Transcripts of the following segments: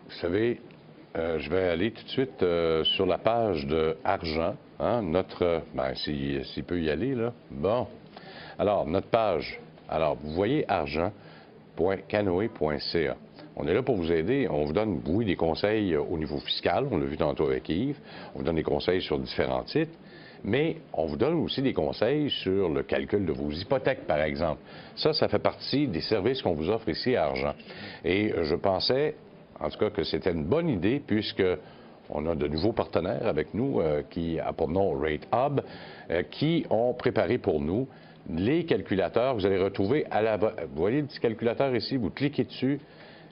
Vous savez, je vais aller tout de suite sur la page de Argent, hein, notre... Ben, s'il peut y aller, là. Bon. Alors, notre page. Alors, vous voyez argent.canoe.ca. On est là pour vous aider. On vous donne, oui, des conseils au niveau fiscal. On l'a vu tantôt avec Yves. On vous donne des conseils sur différents titres. Mais on vous donne aussi des conseils sur le calcul de vos hypothèques, par exemple. Ça fait partie des services qu'on vous offre ici à Argent. Et je pensais, en tout cas, que c'était une bonne idée, puisque on a de nouveaux partenaires avec nous qui a pour nom Rate Hub, qui ont préparé pour nous les calculateurs. Vous allez retrouver à la... Vous voyez le petit calculateur ici, vous cliquez dessus.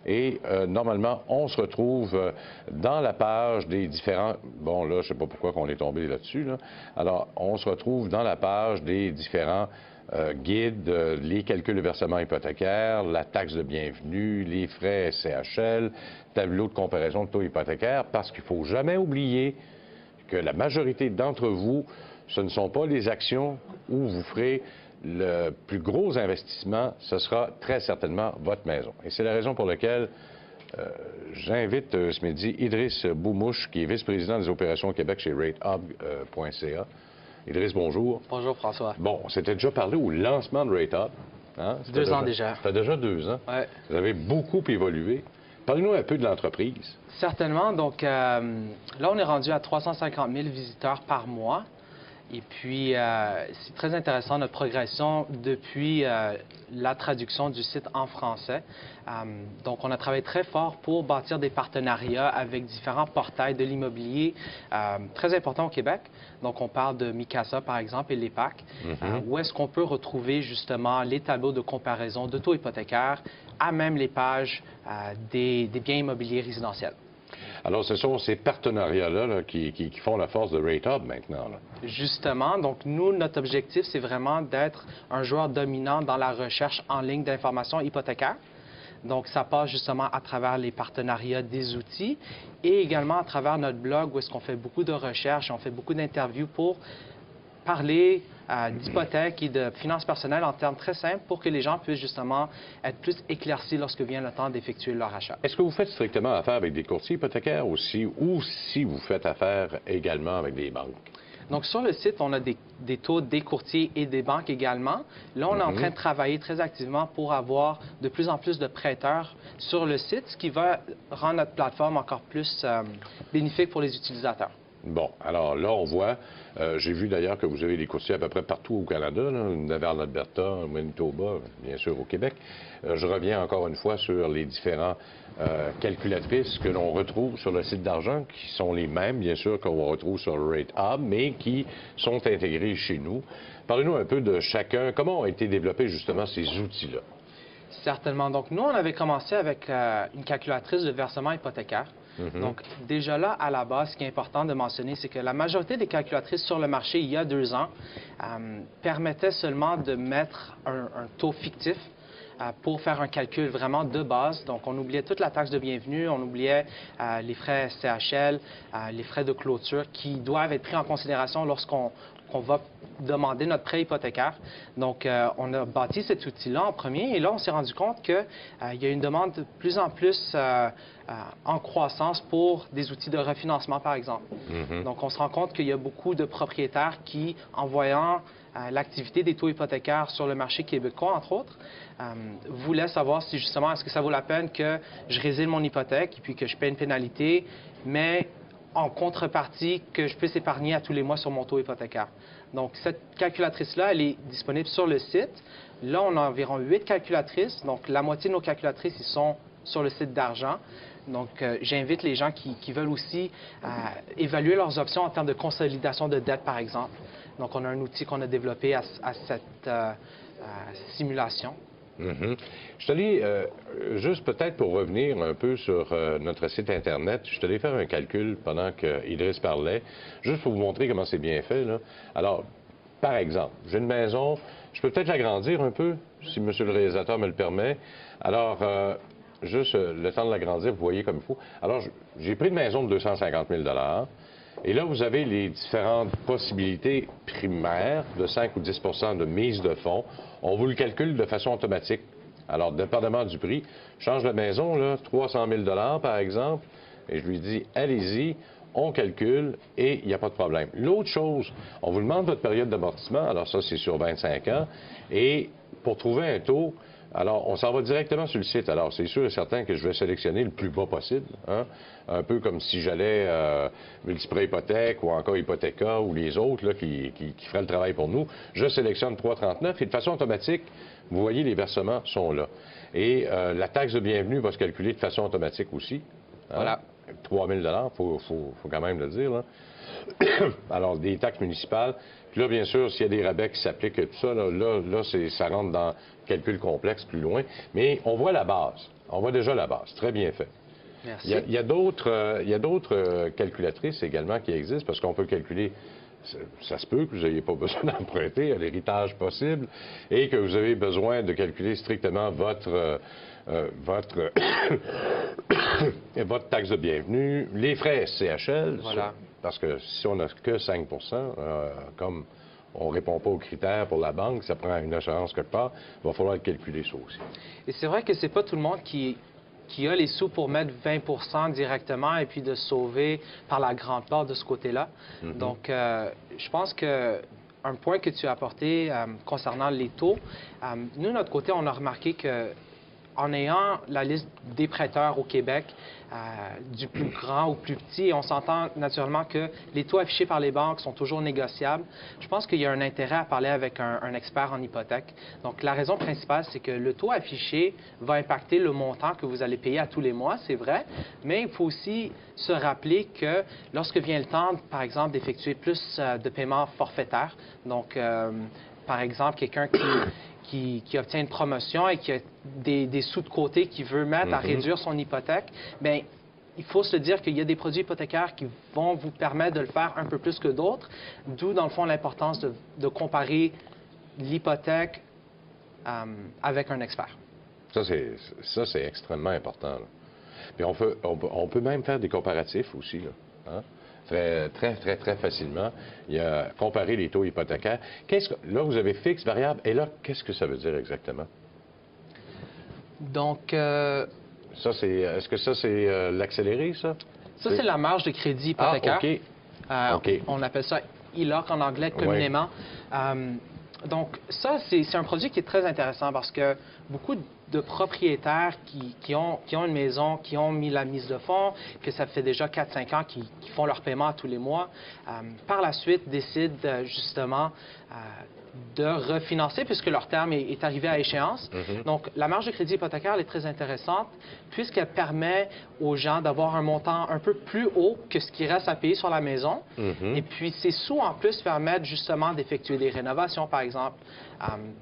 Et normalement, on se retrouve dans la page des différents... Bon, là, je ne sais pas pourquoi on est tombé là-dessus. Là. Alors, on se retrouve dans la page des différents guides, les calculs de versement hypothécaire, la taxe de bienvenue, les frais SCHL, tableau de comparaison de taux hypothécaire, parce qu'il ne faut jamais oublier que la majorité d'entre vous, ce ne sont pas les actions où vous ferez le plus gros investissement, ce sera très certainement votre maison. Et c'est la raison pour laquelle j'invite ce midi Idriss Boumouche, qui est vice-président des opérations au Québec chez RateHub.ca. Idriss, bonjour. Bonjour, François. Bon, on s'était déjà parlé au lancement de RateHub. Hein? 2 ans déjà. Ça fait déjà 2 ans. Ouais. Vous avez beaucoup évolué. Parlez-nous un peu de l'entreprise. Certainement. Donc, là, on est rendu à 350 000 visiteurs par mois. Et puis, c'est très intéressant notre progression depuis la traduction du site en français. Donc, on a travaillé très fort pour bâtir des partenariats avec différents portails de l'immobilier très importants au Québec. Donc, on parle de Micasa, par exemple, et l'EPAC, où est-ce qu'on peut retrouver justement les tableaux de comparaison de taux hypothécaires à même les pages des biens immobiliers résidentiels. Alors, ce sont ces partenariats-là là, qui font la force de RateHub maintenant. Là. Justement. Donc, nous, notre objectif, c'est vraiment d'être un joueur dominant dans la recherche en ligne d'informations hypothécaires. Donc, ça passe justement à travers les partenariats des outils et également à travers notre blog où est-ce qu'on fait beaucoup de recherches, on fait beaucoup d'interviews pour parler d'hypothèques et de finances personnelles en termes très simples pour que les gens puissent justement être plus éclaircis lorsque vient le temps d'effectuer leur achat. Est-ce que vous faites strictement affaire avec des courtiers hypothécaires aussi, ou si vous faites affaire également avec des banques? Donc, sur le site, on a des taux des courtiers et des banques également. Là, on est en train de travailler très activement pour avoir de plus en plus de prêteurs sur le site, ce qui va rendre notre plateforme encore plus bénéfique pour les utilisateurs. Bon, alors là, on voit, j'ai vu d'ailleurs que vous avez des courtiers à peu près partout au Canada, là, vous en avez en Alberta, au Manitoba, bien sûr au Québec. Je reviens encore une fois sur les différents calculatrices que l'on retrouve sur le site d'Argent, qui sont les mêmes, bien sûr, qu'on retrouve sur le RateHub, mais qui sont intégrés chez nous. Parlez-nous un peu de chacun. Comment ont été développés justement ces outils-là? Certainement. Donc, nous, on avait commencé avec une calculatrice de versement hypothécaire. Donc, déjà là, à la base, ce qui est important de mentionner, c'est que la majorité des calculatrices sur le marché, il y a 2 ans, permettaient seulement de mettre un taux fictif pour faire un calcul vraiment de base. Donc, on oubliait toute la taxe de bienvenue, on oubliait les frais SCHL, les frais de clôture qui doivent être pris en considération lorsqu'on va demander notre prêt hypothécaire. Donc, on a bâti cet outil-là en premier et là, on s'est rendu compte qu'il y a une demande de plus en plus en croissance pour des outils de refinancement, par exemple. Donc, on se rend compte qu'il y a beaucoup de propriétaires qui, en voyant l'activité des taux hypothécaires sur le marché québécois, entre autres, voulaient savoir si, justement, est-ce que ça vaut la peine que je résile mon hypothèque et puis que je paie une pénalité, mais en contrepartie que je puisse épargner à tous les mois sur mon taux hypothécaire. Donc, cette calculatrice-là, elle est disponible sur le site. Là, on a environ 8 calculatrices. Donc, la moitié de nos calculatrices, ils sont sur le site d'Argent. Donc, j'invite les gens qui veulent aussi évaluer leurs options en termes de consolidation de dette, par exemple. Donc, on a un outil qu'on a développé à cette simulation. Je suis allé, juste peut-être pour revenir un peu sur notre site Internet, je suis allé faire un calcul pendant qu'Idriss parlait, juste pour vous montrer comment c'est bien fait. Là. Alors, par exemple, j'ai une maison, je peux peut-être l'agrandir un peu, si M. le réalisateur me le permet. Alors, juste le temps de l'agrandir, vous voyez comme il faut. Alors, j'ai pris une maison de 250 000 $. Et là, vous avez les différentes possibilités primaires de 5 ou 10 de mise de fonds. On vous le calcule de façon automatique Alors, dépendamment du prix, je change la maison, là, 300 000 par exemple, et je lui dis, allez-y, on calcule et il n'y a pas de problème. L'autre chose, on vous demande votre période d'amortissement, alors ça, c'est sur 25 ans, et pour trouver un taux, alors, on s'en va directement sur le site. Alors, c'est sûr et certain que je vais sélectionner le plus bas possible, hein? Un peu comme si j'allais Multiprêt Hypothèque ou encore Hypothéca ou les autres là, qui feraient le travail pour nous. Je sélectionne 3,39 et de façon automatique, vous voyez, les versements sont là. Et la taxe de bienvenue va se calculer de façon automatique aussi. Hein? Voilà. 3 000 faut quand même le dire, là. Alors, des taxes municipales. Puis là, bien sûr, s'il y a des rabais qui s'appliquent et tout ça, là ça rentre dans le calcul complexe plus loin. Mais on voit la base. On voit déjà la base. Très bien fait. Merci. Il y a d'autres calculatrices également qui existent parce qu'on peut calculer. Ça se peut que vous n'ayez pas besoin d'emprunter à l'héritage possible et que vous avez besoin de calculer strictement votre taxe de bienvenue, les frais SCHL, Voilà. parce que si on n'a que 5 comme on ne répond pas aux critères pour la banque, ça prend une assurance quelque part, il va falloir calculer ça aussi. Et c'est vrai que c'est pas tout le monde qui a les sous pour mettre 20 directement et puis de sauver par la grande part de ce côté-là. Donc, je pense que un point que tu as apporté concernant les taux, nous, de notre côté, on a remarqué que en ayant la liste des prêteurs au Québec, du plus grand au plus petit, on s'entend naturellement que les taux affichés par les banques sont toujours négociables. Je pense qu'il y a un intérêt à parler avec un expert en hypothèque. Donc, la raison principale, c'est que le taux affiché va impacter le montant que vous allez payer à tous les mois, c'est vrai, mais il faut aussi se rappeler que lorsque vient le temps, par exemple, d'effectuer plus de paiements forfaitaires, donc, par exemple, quelqu'un qui obtient une promotion et qui a des sous de côté qu'il veut mettre à réduire son hypothèque, bien, il faut se dire qu'il y a des produits hypothécaires qui vont vous permettre de le faire un peu plus que d'autres, d'où, dans le fond, l'importance de comparer l'hypothèque avec un expert. Ça, c'est extrêmement important, là. Puis on peut même faire des comparatifs aussi, là, hein? Très facilement. Il y a comparer les taux hypothécaires. Là, vous avez fixe, variable, et là, qu'est-ce que ça veut dire exactement? Donc, est-ce que ça, c'est l'accéléré, ça? Ça, c'est la marge de crédit hypothécaire. Ah, OK. On appelle ça ILOC en anglais communément. Ouais. Donc, ça, c'est un produit qui est très intéressant parce que beaucoup de propriétaires qui ont une maison, qui ont mis la mise de fonds, que ça fait déjà 4-5 ans qu'ils font leur paiement tous les mois, par la suite décident justement de refinancer puisque leur terme est arrivé à échéance. Donc, la marge de crédit hypothécaire elle est très intéressante puisqu'elle permet aux gens d'avoir un montant un peu plus haut que ce qui reste à payer sur la maison. Et puis, ces sous, en plus, permettent justement d'effectuer des rénovations, par exemple.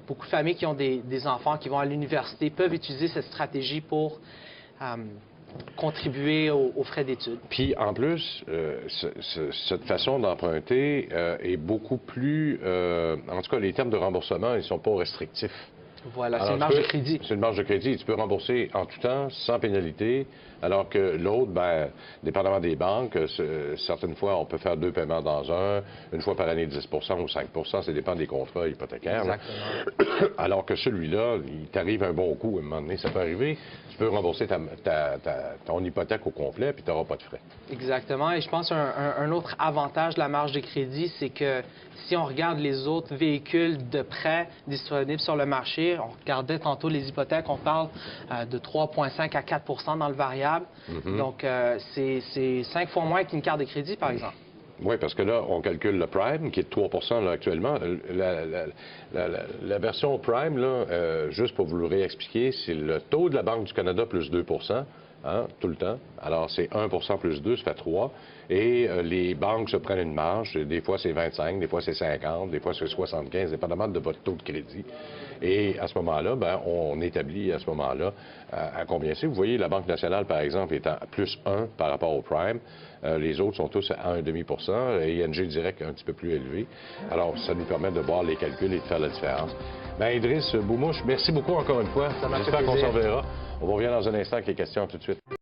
Beaucoup de familles qui ont des enfants qui vont à l'université peuvent utiliser cette stratégie pour contribuer aux frais d'études. Puis, en plus, cette façon d'emprunter est beaucoup plus... en tout cas, les termes de remboursement, ils ne sont pas restrictifs. Voilà, c'est une marge de crédit. C'est une marge de crédit. Tu peux rembourser en tout temps, sans pénalité, alors que l'autre, bien, dépendamment des banques, certaines fois, on peut faire 2 paiements dans une fois par année 10 ou 5 ça dépend des contrats hypothécaires. Exactement. Alors que celui-là, il t'arrive un bon coup, à un moment donné, ça peut arriver. Tu peux rembourser ton hypothèque au complet, puis tu n'auras pas de frais. Exactement. Et je pense qu'un autre avantage de la marge de crédit, c'est que si on regarde les autres véhicules de prêt disponibles sur le marché, on regardait tantôt les hypothèques, on parle de 3,5 à 4 dans le variable. Donc, c'est 5 fois moins qu'une carte de crédit, par exemple. Oui, parce que là, on calcule le prime, qui est de 3 là, actuellement. La version prime, là, juste pour vous le réexpliquer, c'est le taux de la Banque du Canada plus 2 hein, tout le temps. Alors, c'est 1 plus 2, ça fait 3. Et les banques se prennent une marge. Des fois, c'est 25, des fois, c'est 50, des fois, c'est 75, dépendamment de votre taux de crédit. Et à ce moment-là, bien, on établit à ce moment-là à combien c'est. Vous voyez, la Banque nationale, par exemple, est à plus 1 par rapport au prime. Les autres sont tous à 1,5 et ING Direct un petit peu plus élevé. Alors, ça nous permet de voir les calculs et de faire la différence. Bien, Idriss Boumouche, merci beaucoup encore une fois. Ça m'a fait J'espère qu'on plaisir. s'en verra. On va revenir dans un instant avec les questions tout de suite.